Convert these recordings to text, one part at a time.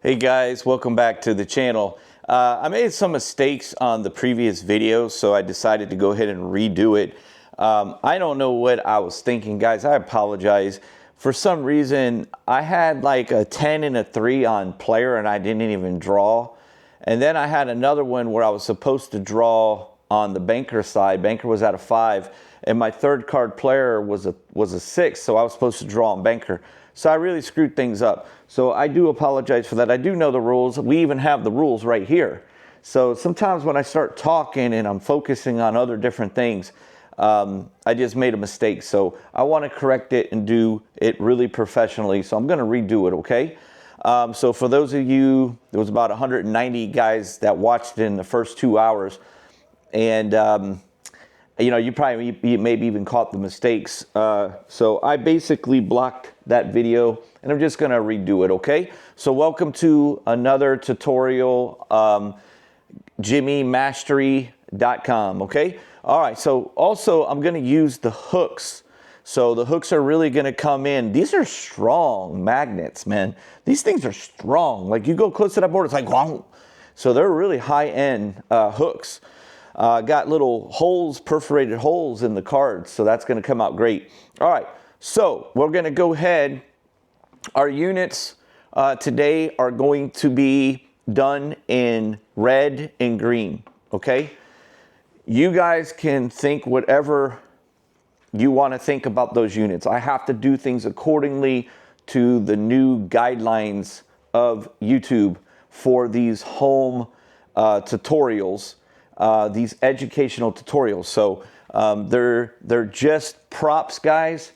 Hey guys, welcome back to the channel. I made some mistakes on the previous video, so I decided to go ahead and redo it. I don't know what I was thinking, guys. I apologize. For some reason, I had like a 10 and a 3 on player and I didn't even draw. And then I had another one where I was supposed to draw on the banker side. Banker was at a 5 and my third card player was a 6, so I was supposed to draw on banker. So I really screwed things up. So I do apologize for that. I do know the rules. We even have the rules right here. So sometimes when I start talking and I'm focusing on other different things, I just made a mistake. So I want to correct it and do it really professionally. So I'm going to redo it, okay? So for those of you, there was about 190 guys that watched it in the first 2 hours. And, you know, you maybe even caught the mistakes. So I basically blocked that video and I'm just going to redo it, okay? So welcome to another tutorial, jimmymastery.com, okay? All right, so also I'm going to use the hooks. So the hooks are really going to come in. These are strong magnets, man. These things are strong. Like you go close to that board, it's like, wow. So they're really high-end hooks. Got little holes, perforated holes in the cards, so that's going to come out great. All right, so we're going to go ahead. Our units today are going to be done in red and green, okay? You guys can think whatever you want to think about those units. I have to do things accordingly to the new guidelines of YouTube for these home tutorials. These educational tutorials. So they're just props, guys.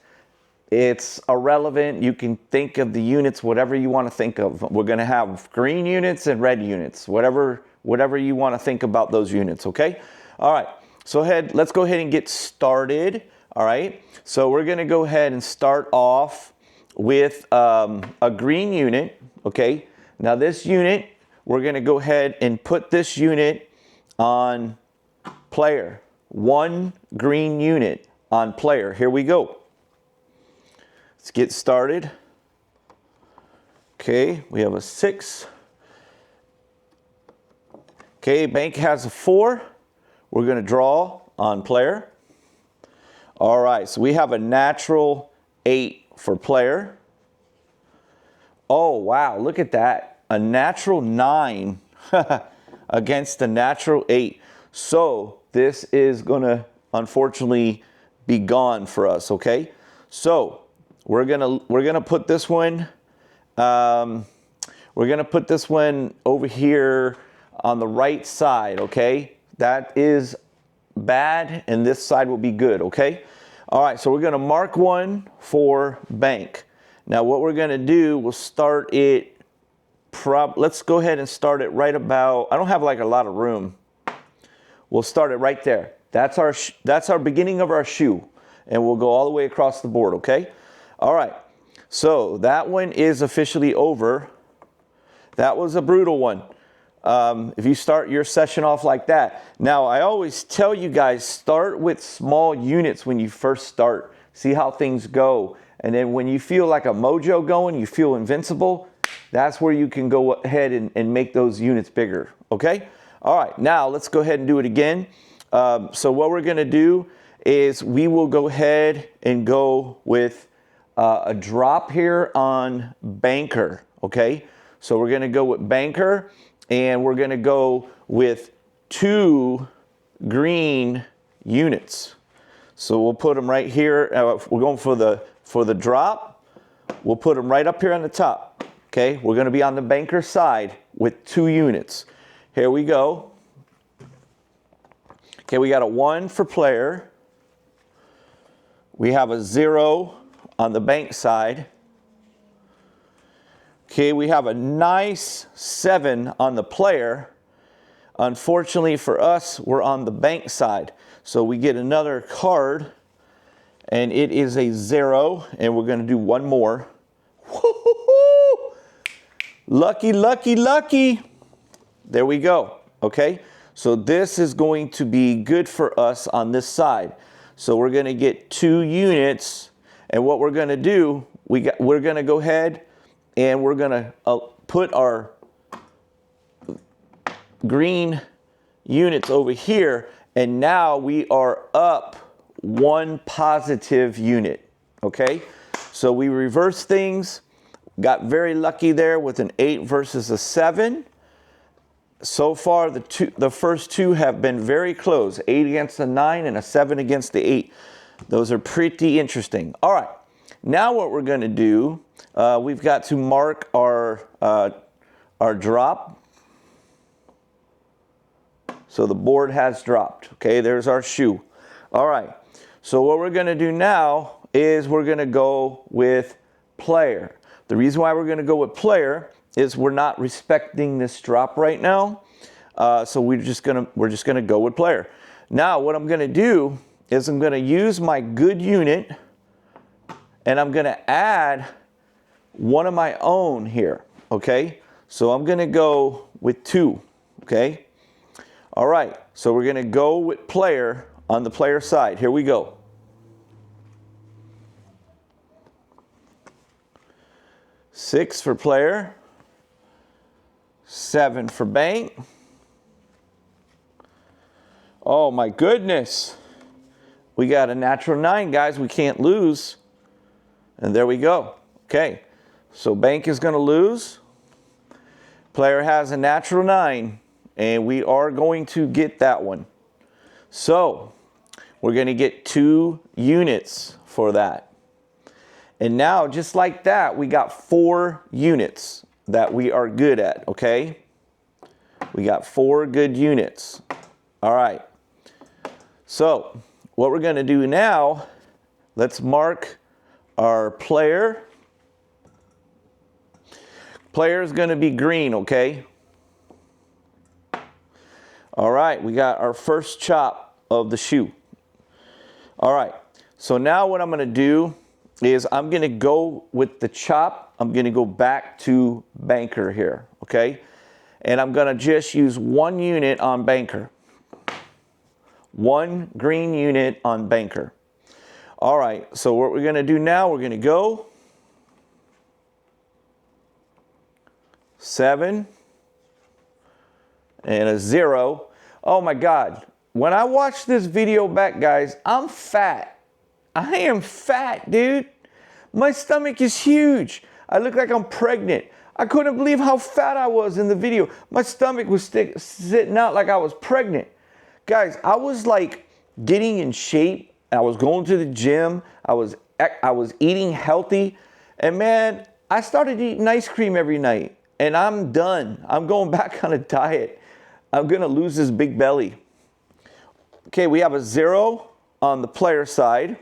It's irrelevant. You can think of the units whatever you want to think of. We're going to have green units and red units, whatever you want to think about those units, okay? All right, so let's go ahead and get started. All right, so we're going to go ahead and start off with a green unit, okay? Now this unit, we're going to go ahead and put this unit on player. One green unit on player. Here we go. Let's get started. Okay, we have a 6. Okay, bank has a 4. We're going to draw on player. All right, so we have a natural 8 for player. Oh, wow, look at that. A natural 9 against a natural 8. So this is going to unfortunately be gone for us, okay? So we're gonna put this one over here on the right side, okay? That is bad and this side will be good, okay? All right, so we're going to mark one for bank. Now what we're going to do, we'll start it let's go ahead and start it right about, I don't have like a lot of room. We'll start it right there. That's our beginning of our shoe. And we'll go all the way across the board, okay? All right. So that one is officially over. That was a brutal one. If you start your session off like that. Now, I always tell you guys, start with small units when you first start. See how things go. And then when you feel like a mojo going, you feel invincible, that's where you can go ahead and make those units bigger, okay? All right, now let's go ahead and do it again. So what we're gonna do is we will go ahead and go with a drop here on banker, okay? So we're gonna go with banker and we're gonna go with 2 green units. So we'll put them right here. We're going for the drop. We'll put them right up here on the top. Okay, we're going to be on the banker side with 2 units. Here we go. Okay, we got a 1 for player. We have a 0 on the bank side. Okay, we have a nice 7 on the player. Unfortunately for us, we're on the bank side. So we get another card, and it is a 0, and we're going to do one more. Lucky, lucky, lucky. There we go. Okay, so this is going to be good for us on this side. So we're going to get 2 units, and what we're going to do, we're going to go ahead and we're gonna put our green units over here, and now we are up 1 positive unit, okay? So we reverse things, got very lucky there with an 8 versus a 7. So far, the first two have been very close, 8 against a 9 and a 7 against the 8. Those are pretty interesting. All right, now what we're gonna do, we've got to mark our drop. So the board has dropped, okay? There's our shoe. All right, so what we're gonna do now is we're gonna go with player. The reason why we're gonna go with player is we're not respecting this drop right now. So we're just gonna go with player. Now what I'm gonna do is I'm gonna use my good unit and I'm gonna add one of my own here, okay? So I'm gonna go with 2, okay? All right, so we're gonna go with player on the player side. Here we go. Six for player, 7 for bank. Oh my goodness. We got a natural 9, guys. We can't lose. And there we go. Okay, so bank is gonna lose. Player has a natural 9. And we are going to get that one. So we're going to get 2 units for that. And now, just like that, we got 4 units that we are good at, okay? We got 4 good units. All right. So what we're going to do now, let's mark our player. Player is going to be green, okay? All right, we got our first chop of the shoe. All right, so now what I'm gonna do is I'm gonna go with the chop. I'm gonna go back to banker here, okay? And I'm gonna just use 1 unit on banker. 1 green unit on banker. All right, so what we're gonna do now, we're gonna go 7 and a 0. Oh my God. When I watch this video back, guys, I'm fat. I am fat, dude. My stomach is huge. I look like I'm pregnant. I couldn't believe how fat I was in the video. My stomach was sitting out like I was pregnant. Guys, I was like getting in shape. I was going to the gym. I was eating healthy. And man, I started eating ice cream every night. And I'm done. I'm going back on a diet. I'm gonna lose this big belly. Okay, we have a 0 on the player side.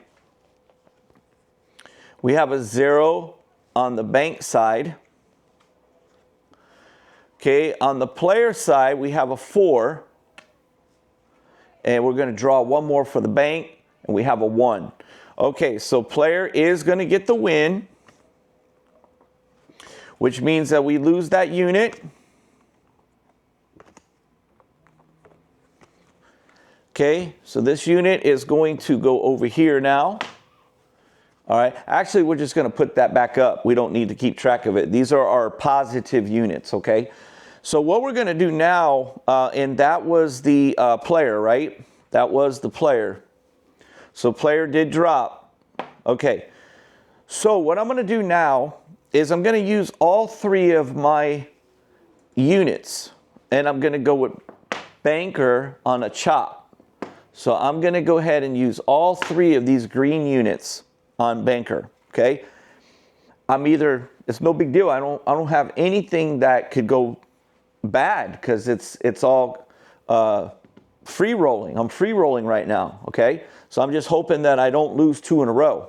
We have a 0 on the bank side. Okay, on the player side, we have a 4. And we're gonna draw 1 more for the bank, and we have a 1. Okay, so player is gonna get the win, which means that we lose that unit. Okay, so this unit is going to go over here now. All right, actually, we're just going to put that back up. We don't need to keep track of it. These are our positive units, okay? So what we're going to do now, and that was the player, right? That was the player. So player did drop. Okay, so what I'm going to do now is I'm going to use all 3 of my units, and I'm going to go with banker on a chop. So I'm going to go ahead and use all 3 of these green units on banker, okay? It's no big deal. I don't have anything that could go bad because it's all free rolling. I'm free rolling right now, okay? So I'm just hoping that I don't lose 2 in a row.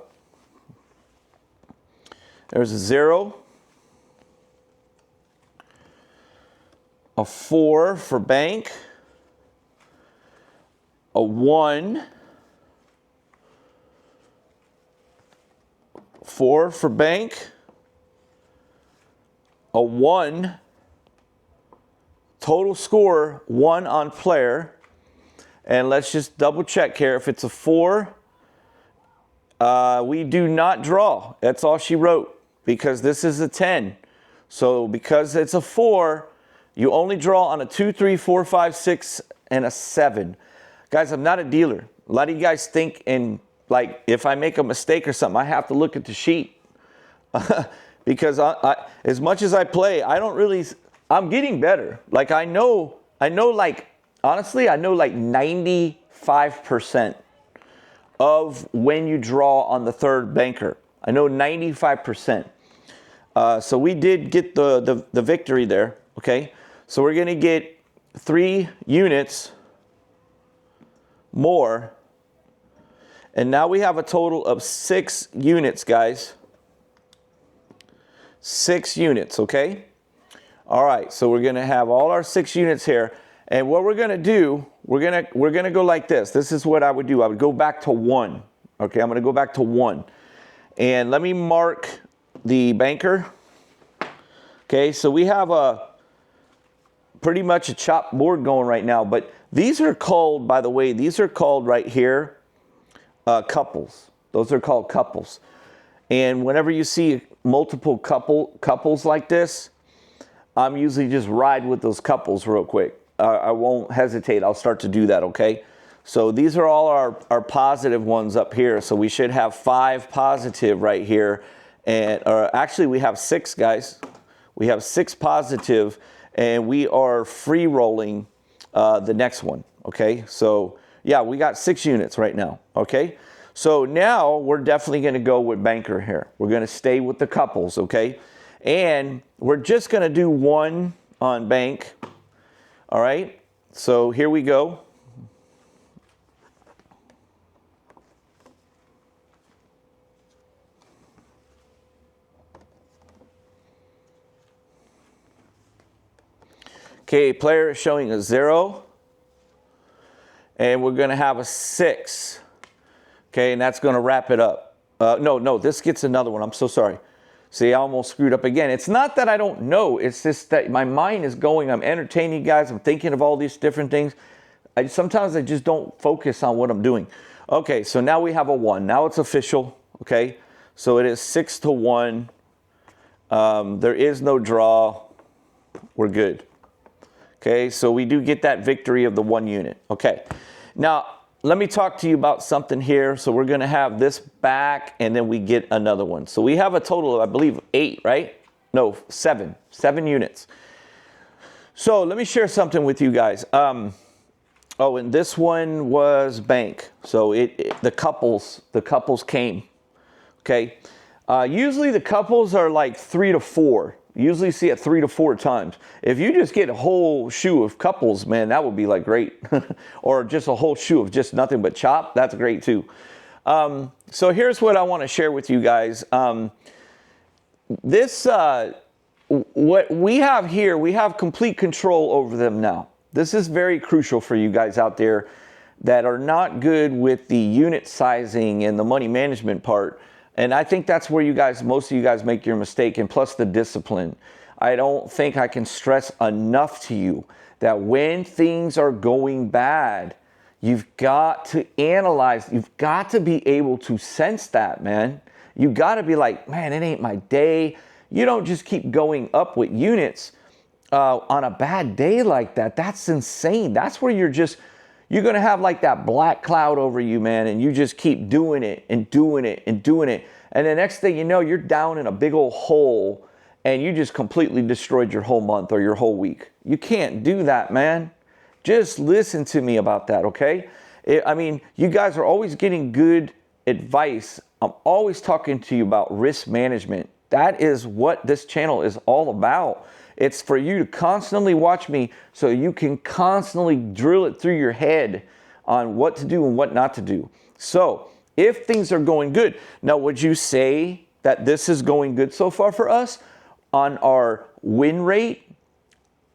There's a 0. A 4 for bank. A 1, 4 for bank, a 1, total score 1 on player, and let's just double check here. If it's a 4, we do not draw. That's all she wrote, because this is a 10. So because it's a 4, you only draw on a 2, 3, 4, 5, 6, and a 7. Guys, I'm not a dealer. A lot of you guys think like if I make a mistake or something, I have to look at the sheet. Because as much as I play, I'm getting better. Like I know like, honestly, I know like 95% of when you draw on the third banker. I know 95%. So we did get the victory there, okay? So we're gonna get 3 units more. And now we have a total of 6 units, guys. 6 units, okay? All right, so we're gonna have all our 6 units here. And what we're gonna do, we're gonna go like this. This is what I would do. I would go back to 1. Okay, I'm gonna go back to 1. And let me mark the banker. Okay, so we have pretty much a chopped board going right now, but these are called, by the way, these are called right here, couples. Those are called couples. And whenever you see multiple couples like this, I'm usually just ride with those couples real quick. I won't hesitate. I'll start to do that, okay? So these are all our positive ones up here. So we should have 5 positive right here. And actually, we have 6, guys. We have 6 positive, and we are free rolling the next one, okay? So, yeah, we got 6 units right now, okay? So now we're definitely going to go with banker here. We're going to stay with the couples, okay? And we're just going to do 1 on bank, all right? So here we go. Okay, player is showing a 0. And we're going to have a 6. Okay, and that's going to wrap it up. No, this gets another one. I'm so sorry. See, I almost screwed up again. It's not that I don't know. It's just that my mind is going. I'm entertaining you guys. I'm thinking of all these different things. Sometimes I just don't focus on what I'm doing. Okay, so now we have a 1. Now it's official. Okay, so it is 6-1. There is no draw. We're good. Okay, so we do get that victory of the 1 unit. Okay, now let me talk to you about something here. So we're going to have this back, and then we get another one. So we have a total of, I believe, 8, right? No, 7 units. So let me share something with you guys. Oh, and this one was bank. So the couples came. Okay, usually the couples are like 3 to 4. Usually see it 3 to 4 times. If you just get a whole shoe of couples, man, that would be like great. Or just a whole shoe of just nothing but chop, that's great too. So here's what I want to share with you guys. What we have here, we have complete control over them now. This is very crucial for you guys out there that are not good with the unit sizing and the money management part. And I think that's where most of you guys make your mistake, and plus the discipline. I don't think I can stress enough to you that when things are going bad, you've got to analyze, you've got to be able to sense that, man. You got to be like, man, it ain't my day. You don't just keep going up with units on a bad day like that. That's insane. That's where you're going to have like that black cloud over you, man, and you just keep doing it and doing it and doing it. And the next thing you know, you're down in a big old hole and you just completely destroyed your whole month or your whole week. You can't do that, man. Just listen to me about that, okay? I mean, you guys are always getting good advice. I'm always talking to you about risk management. That is what this channel is all about. It's for you to constantly watch me so you can constantly drill it through your head on what to do and what not to do. So if things are going good, now would you say that this is going good so far for us on our win rate?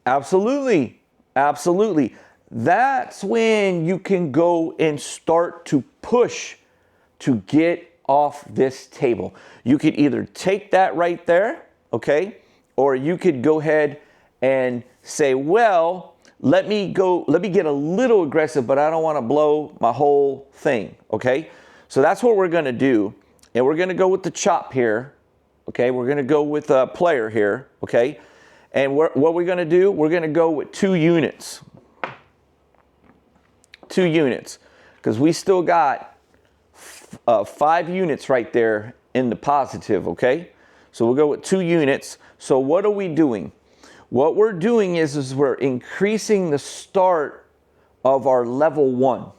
Absolutely. Absolutely. That's when you can go and start to push to get off this table. You could either take that right there, okay? Or you could go ahead and say, well, let me get a little aggressive, but I don't want to blow my whole thing, okay? So that's what we're going to do. And we're going to go with the chop here, Okay, we're going to go with a player here. Okay, and what we're going to do, we're going to go with 2 units. 2 units, because we still got 5 units right there in the positive. Okay, so we'll go with 2 units. So what are we doing? What we're doing is we're increasing the start of our level 1.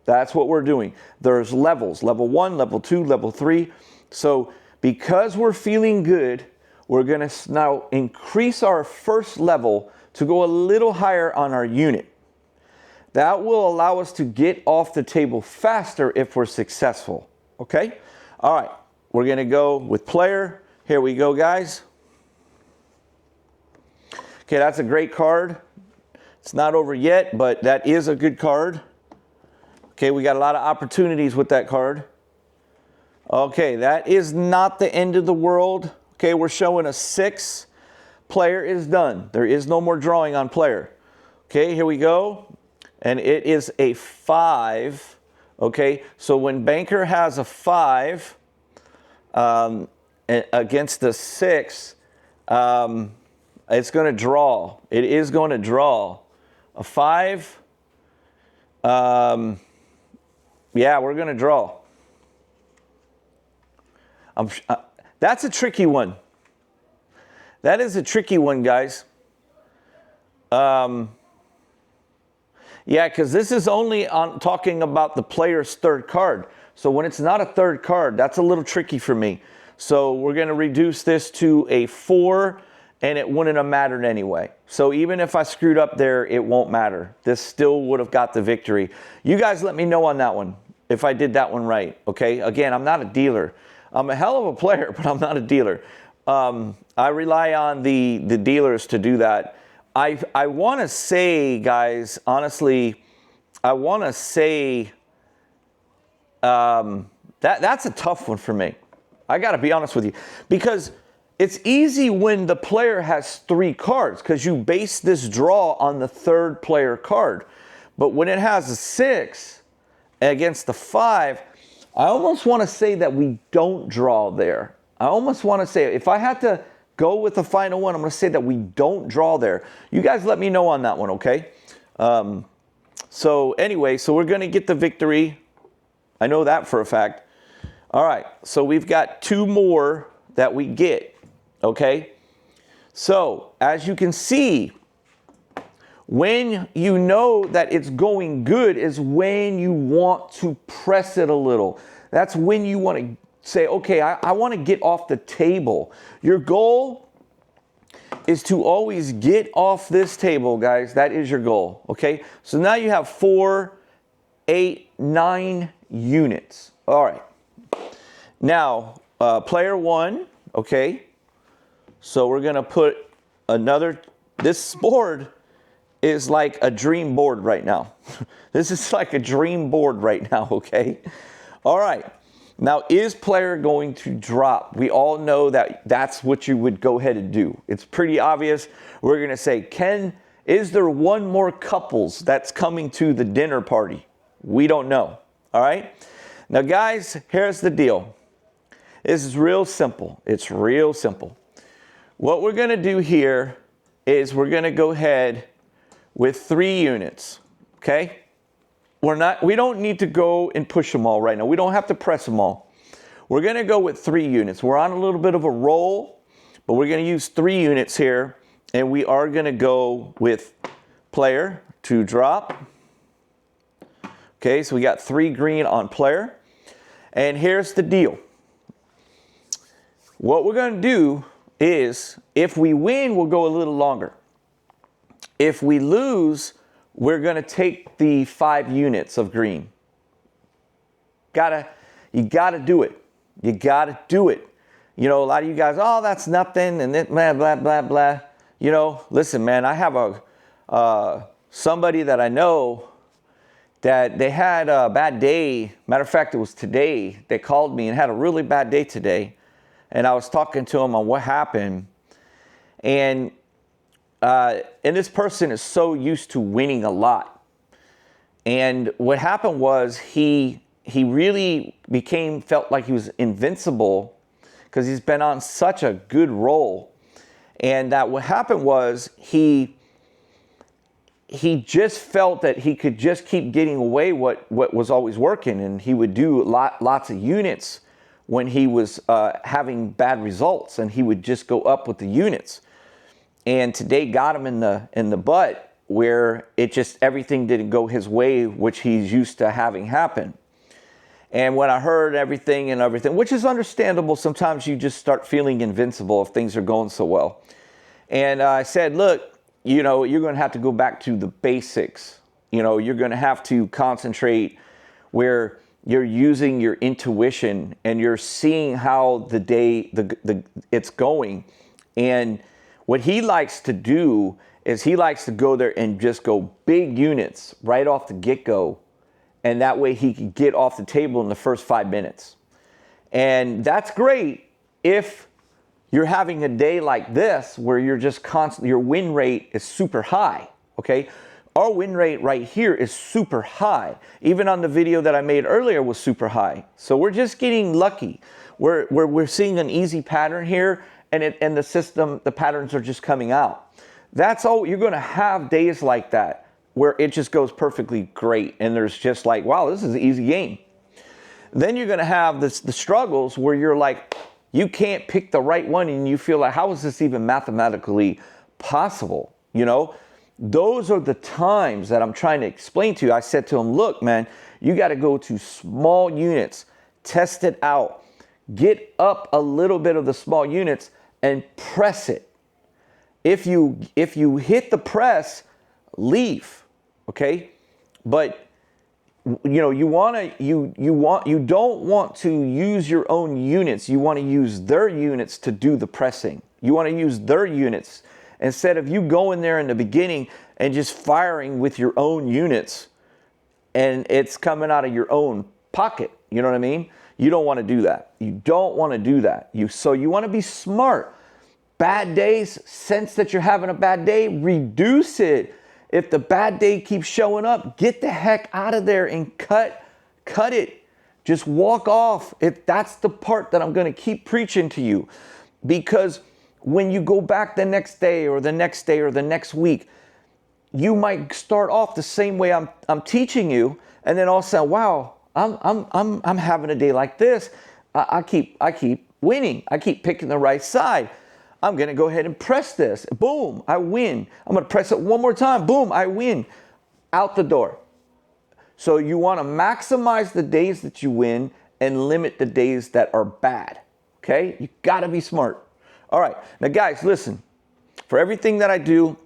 That's what we're doing. There's levels, level 1, level 2, level 3. So because we're feeling good, we're going to now increase our first level to go a little higher on our unit. That will allow us to get off the table faster if we're successful. Okay? All right. We're going to go with player. Here we go, guys. Okay, that's a great card. It's not over yet, but that is a good card. Okay, we got a lot of opportunities with that card. Okay, that is not the end of the world. Okay, we're showing a 6. Player is done. There is no more drawing on player. Okay, here we go. And it is a 5. Okay, so when banker has a 5 against the 6, it's going to draw. It is going to draw. A 5. Yeah, we're going to draw. That's a tricky one. That is a tricky one, guys. Yeah, because this is only on talking about the player's 3rd card. So when it's not a 3rd card, that's a little tricky for me. So we're going to reduce this to a 4, and it wouldn't have mattered anyway. So even if I screwed up there, it won't matter. This still would have got the victory. You guys let me know on that one if I did that one right. Okay, again, I'm not a dealer. I'm a hell of a player, but I'm not a dealer. I rely on the dealers to do that. I want to say, guys, honestly, I want to say that's a tough one for me. I got to be honest with you, because it's easy when the player has 3 cards, because you base this draw on the 3rd player card. But when it has a 6 against the 5, I almost want to say that we don't draw there. I almost want to say, if I had to go with the final one, I'm going to say that we don't draw there. You guys let me know on that one, okay? So anyway, so we're going to get the victory. I know that for a fact. All right, so we've got 2 more that we get, okay? So as you can see, when you know that it's going good is when you want to press it a little. That's when you want to say, okay, I want to get off the table. Your goal is to always get off this table, guys. That is your goal, okay? So now you have 4, 8, 9 units. All right. Now, player 1, okay? So we're going to put another, this board is like a dream board right now. This is like a dream board right now, okay? All right. Now, is player going to drop? We all know that that's what you would go ahead and do. It's pretty obvious. We're going to say, is there one more couples that's coming to the dinner party? We don't know. All right. Now, guys, here's the deal. This is real simple. It's real simple. What we're going to do here is we're going to go ahead with 3 units. Okay. We don't need to go and push them all right now. We don't have to press them all. We're going to go with 3 units. We're on a little bit of a roll, but we're going to use 3 units here, and we are going to go with player to drop. Okay, so we got 3 green on player. And here's the deal. What we're going to do is, if we win, we'll go a little longer. If we lose, we're going to take the 5 units of green. You gotta do it. You gotta do it. You know, a lot of you guys, oh, that's nothing, and it, blah, blah, blah, blah. You know, listen, man, I have somebody that I know that they had a bad day. Matter of fact, it was today. They called me and had a really bad day today. And I was talking to them on what happened. And this person is so used to winning a lot. And what happened was he really felt like he was invincible, because he's been on such a good roll. And that what happened was he just felt that he could just keep getting away what was always working, and he would do lots of units when he was having bad results, and he would just go up with the units. And today got him in the butt where it just everything didn't go his way, which he's used to having happen. And when I heard everything, which is understandable, sometimes you just start feeling invincible if things are going so well. And I said, look, you're going to have to go back to the basics. You're going to have to concentrate where you're using your intuition and you're seeing how the day it's going. And what he likes to do is he likes to go there and just go big units right off the get-go. And that way he can get off the table in the first 5 minutes. And that's great if you're having a day like this where you're just your win rate is super high, okay? Our win rate right here is super high. Even on the video that I made earlier was super high. So we're just getting lucky. We're seeing an easy pattern here, and the system, the patterns are just coming out. That's all. You're going to have days like that where it just goes perfectly great, and there's just like, wow, this is an easy game. Then you're going to have the struggles where you're like, you can't pick the right one, and you feel like, how is this even mathematically possible? Those are the times that I'm trying to explain to you. I said to him, look, man, you got to go to small units, test it out, get up a little bit of the small units and press it. If you hit the press, leave, okay? But you don't want to use your own units. You want to use their units to do the pressing. You want to use their units instead of you going there in the beginning and just firing with your own units and it's coming out of your own pocket. You know what I mean? You don't want to do that. You don't want to do that. So you want to be smart. Bad days, sense that you're having a bad day, reduce it. If the bad day keeps showing up, get the heck out of there and cut it. Just walk off. That's the part that I'm going to keep preaching to you. Because when you go back the next day or the next day or the next week, you might start off the same way I'm teaching you, and then all of a sudden, wow, I'm having a day like this. I keep winning. I keep picking the right side. I'm going to go ahead and press this. Boom, I win. I'm going to press it one more time. Boom, I win. Out the door. So you want to maximize the days that you win and limit the days that are bad. Okay? You got to be smart. All right. Now, guys, listen. For everything that I do,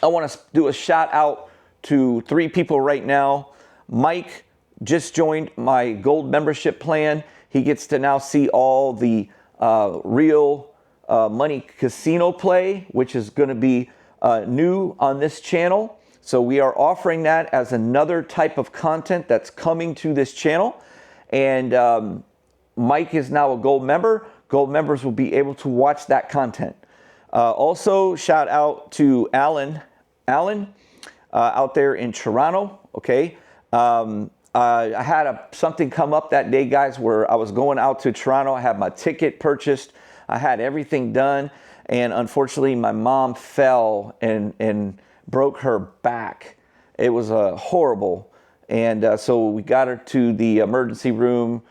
I want to do a shout out to 3 people right now. Mike just joined my gold membership plan. He gets to now see all the real money casino play, which is going to be new on this channel. So we are offering that as another type of content that's coming to this channel. And Mike is now a gold member. Gold members will be able to watch that content. Also, shout out to Alan out there in Toronto. Okay. I had something come up that day, guys, where I was going out to Toronto. I had my ticket purchased. I had everything done. And unfortunately, my mom fell and broke her back. It was horrible. And so we got her to the emergency room.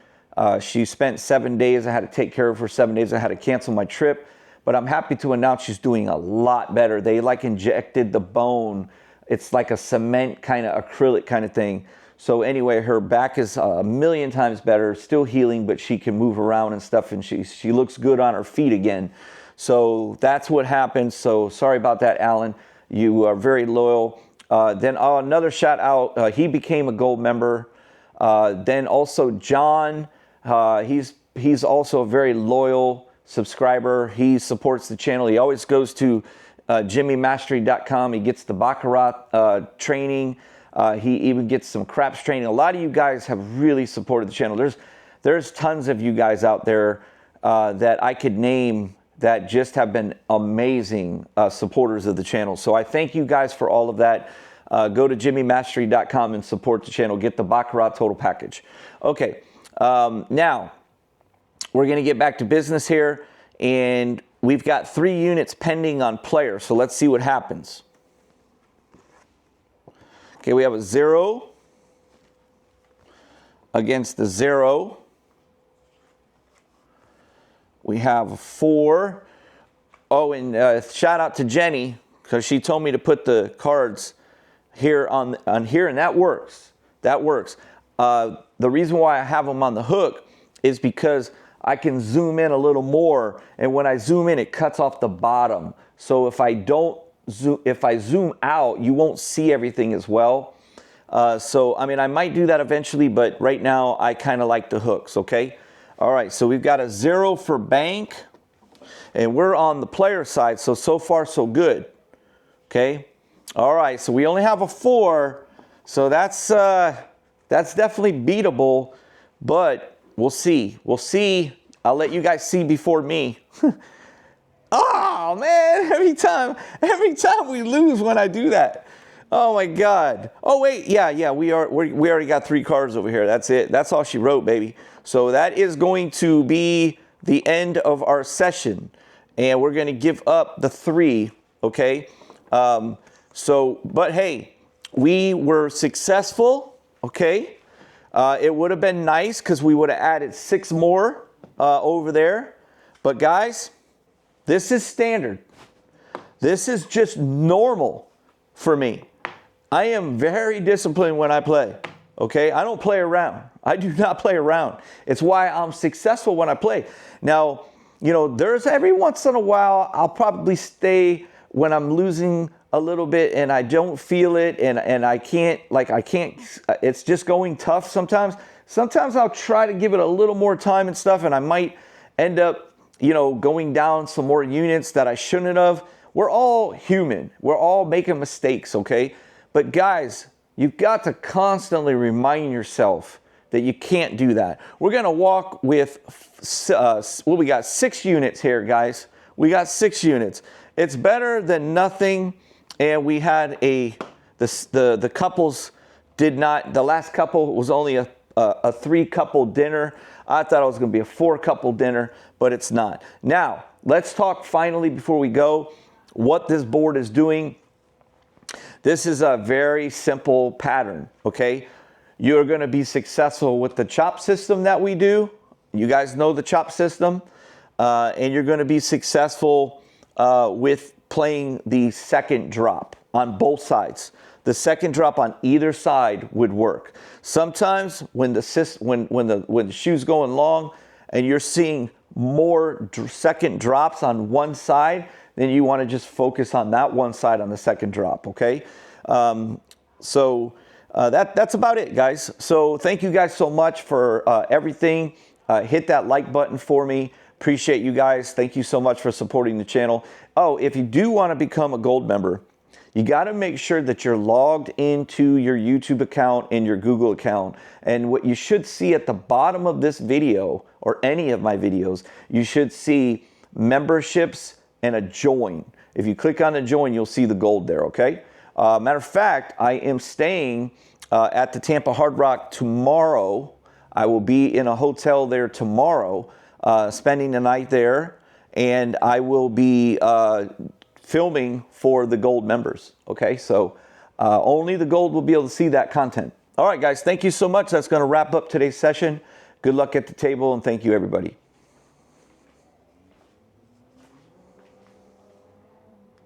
She spent 7 days. I had to take care of her 7 days. I had to cancel my trip. But I'm happy to announce she's doing a lot better. They injected the bone. It's like a cement kind of acrylic kind of thing. So anyway, her back is a million times better, still healing, but she can move around and stuff, and she looks good on her feet again. So that's what happened. So sorry about that, Alan. You are very loyal. Then another shout out, he became a gold member. Then also John, he's also a very loyal subscriber. He supports the channel. He always goes to jimmymastery.com. He gets the Baccarat training. He even gets some craps training. A lot of you guys have really supported the channel. There's tons of you guys out there that I could name that just have been amazing supporters of the channel. So I thank you guys for all of that. Go to jimmymastery.com and support the channel. Get the Baccarat total package. Okay, now we're going to get back to business here, and we've got 3 units pending on player, so let's see what happens. Okay, we have a 0 against the 0. We have a 4. Oh, and shout out to Jenny, because she told me to put the cards here on here, and that works. That works. The reason why I have them on the hook is because I can zoom in a little more, and when I zoom in, it cuts off the bottom. So if I zoom out, you won't see everything as well. So I mean, I might do that eventually, but right now I kind of like the hooks. Okay. All right. So we've got a 0 for bank, and we're on the player side. So far so good. Okay. All right. So we only have a 4. So that's definitely beatable, but we'll see. We'll see. I'll let you guys see before me. Oh, man. Every time we lose when I do that. Oh, my God. Oh, wait. Yeah. We already got 3 cards over here. That's it. That's all she wrote, baby. So that is going to be the end of our session. And we're going to give up the 3. Okay. But hey, we were successful. Okay. It would have been nice because we would have added 6 more over there. But guys, this is standard. This is just normal for me. I am very disciplined when I play. Okay, I don't play around. I do not play around. It's why I'm successful when I play. Now, you know, there's every once in a while I'll probably stay when I'm losing a little bit and I don't feel it, and I can't, it's just going tough sometimes. Sometimes I'll try to give it a little more time and stuff, and I might end up, you know, going down some more units that I shouldn't have. We're all human. We're all making mistakes, okay? But guys, you've got to constantly remind yourself that you can't do that. We're going to walk with, we got 6 units here, guys. We got 6 units. It's better than nothing. And we had the couples did not, the last couple was only a 3-couple dinner. I thought it was going to be a 4-couple dinner, but it's not. Now, let's talk finally before we go what this board is doing. This is a very simple pattern, okay? You're going to be successful with the chop system that we do. You guys know the chop system. And you're going to be successful with playing the second drop on both sides. The second drop on either side would work. Sometimes when the shoe's going long and you're seeing more second drops on one side, then you want to just focus on that one side on the second drop, okay? That's about it, guys. So thank you guys so much for everything. Hit that like button for me. Appreciate you guys. Thank you so much for supporting the channel. Oh, if you do want to become a gold member, you got to make sure that you're logged into your YouTube account and your Google account. And what you should see at the bottom of this video, or any of my videos, you should see memberships and a join. If you click on the join, you'll see the gold there, okay? Matter of fact, I am staying at the Tampa Hard Rock tomorrow. I will be in a hotel there tomorrow, spending the night there, and I will be filming for the gold members. Okay, so only the gold will be able to see that content. All right, guys, thank you so much. That's going to wrap up today's session. Good luck at the table, and thank you, everybody.